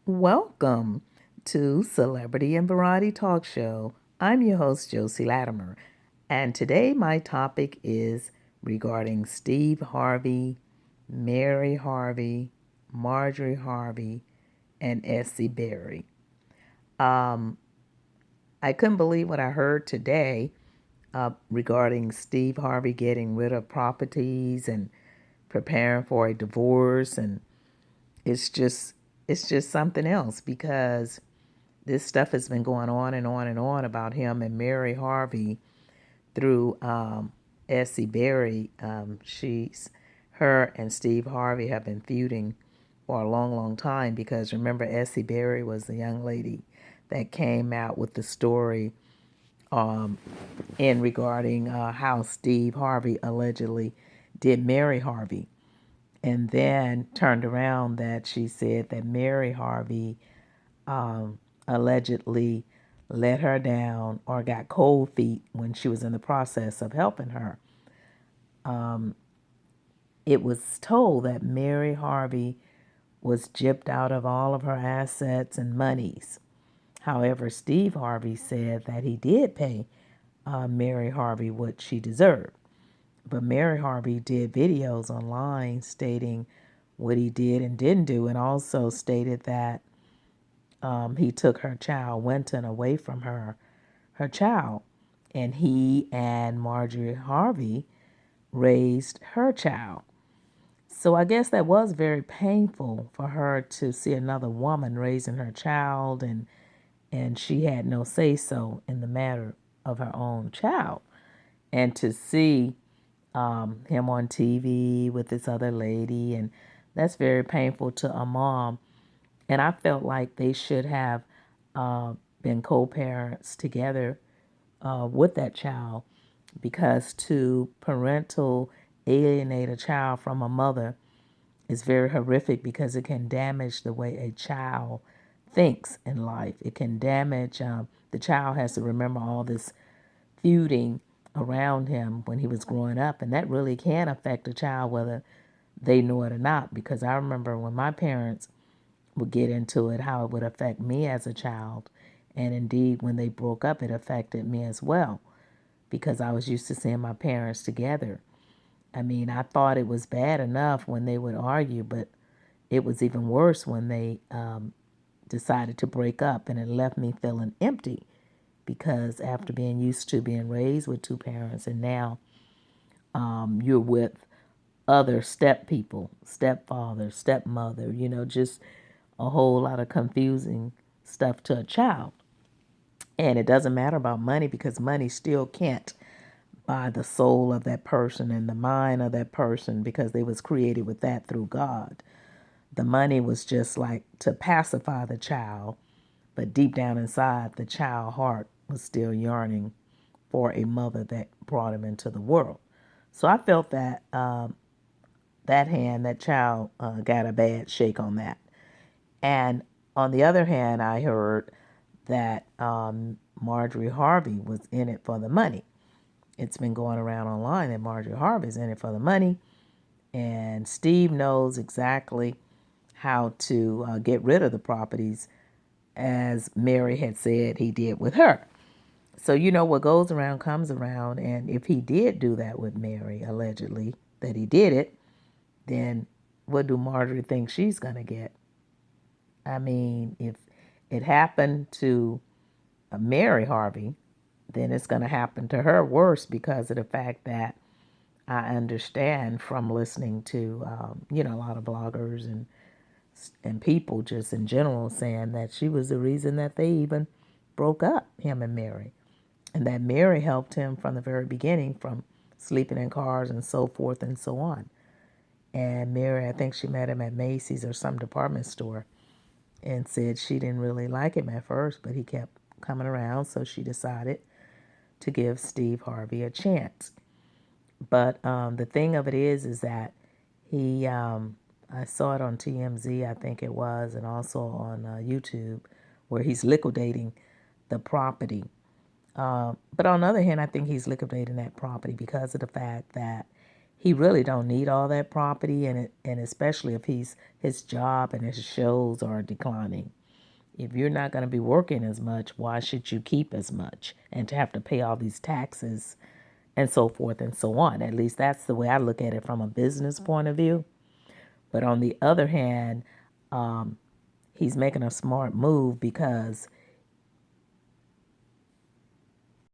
Welcome to Celebrity and Variety Talk Show. I'm your host, Josie Latimer, and today my topic is regarding Steve Harvey, Mary Harvey, Marjorie Harvey, and Essie Berry. Um, I couldn't believe what I heard today regarding Steve Harvey getting rid of properties and preparing for a divorce, and it's just it's just something else because this stuff has been going on and on and on about him and Mary Harvey through Essie Berry. Her and Steve Harvey have been feuding for a long, long time because remember Essie Berry was the young lady that came out with the story um, in regarding how Steve Harvey allegedly did Mary Harvey, and then turned around that she said that Mary Harvey allegedly let her down or got cold feet when she was in the process of helping her. It was told that Mary Harvey was gypped out of all of her assets and monies. However, Steve Harvey said that he did pay Mary Harvey what she deserved. But Mary Harvey did videos online stating what he did and didn't do, and also stated that he took her child, Wynton, away from her child. And he and Margie Harvey raised her child. So I guess that was very painful for her to see another woman raising her child, and she had no say so in the matter of her own child. And to see him on TV with this other lady, and that's very painful to a mom. And I felt like they should have been co-parents together with that child, because to parental alienate a child from a mother is very horrific because it can damage the way a child thinks in life. It can damage, the child has to remember all this feuding around him when he was growing up, and that really can affect a child whether they know it or not. Because I remember when my parents would get into it, how it would affect me as a child. And indeed, when they broke up, it affected me as well because I was used to seeing my parents together. I mean, I thought it was bad enough when they would argue, but it was even worse when they decided to break up, and it left me feeling empty because after being used to being raised with two parents, and now you're with other step people, stepfather, stepmother, just a whole lot of confusing stuff to a child. And it doesn't matter about money because money still can't buy the soul of that person and the mind of that person because they was created with that through God. The money was just like to pacify the child, but deep down inside, the child heart was still yearning for a mother that brought him into the world. So I felt that that child got a bad shake on that. And on the other hand, I heard that Marjorie Harvey was in it for the money. It's been going around online that Marjorie Harvey's in it for the money, and Steve knows exactly how to get rid of the properties, as Mary had said he did with her. So what goes around comes around, and if he did do that with Mary, allegedly that he did it, then what do Marjorie think she's gonna get? I mean, if it happened to Mary Harvey, then it's going to happen to her worse because of the fact that I understand from listening to, a lot of bloggers and people just in general saying that she was the reason that they even broke up, him and Mary. And that Mary helped him from the very beginning, from sleeping in cars and so forth and so on. And Mary, I think she met him at Macy's or some department store, and said she didn't really like him at first, but he kept coming around, so she decided to give Steve Harvey a chance. But the thing of it is that he, I saw it on TMZ, I think it was, and also on YouTube, where he's liquidating the property. But on the other hand, I think he's liquidating that property because of the fact that he really don't need all that property, and especially if his job and his shows are declining. If you're not going to be working as much, why should you keep as much and to have to pay all these taxes and so forth and so on? At least that's the way I look at it from a business point of view. But on the other hand, he's making a smart move because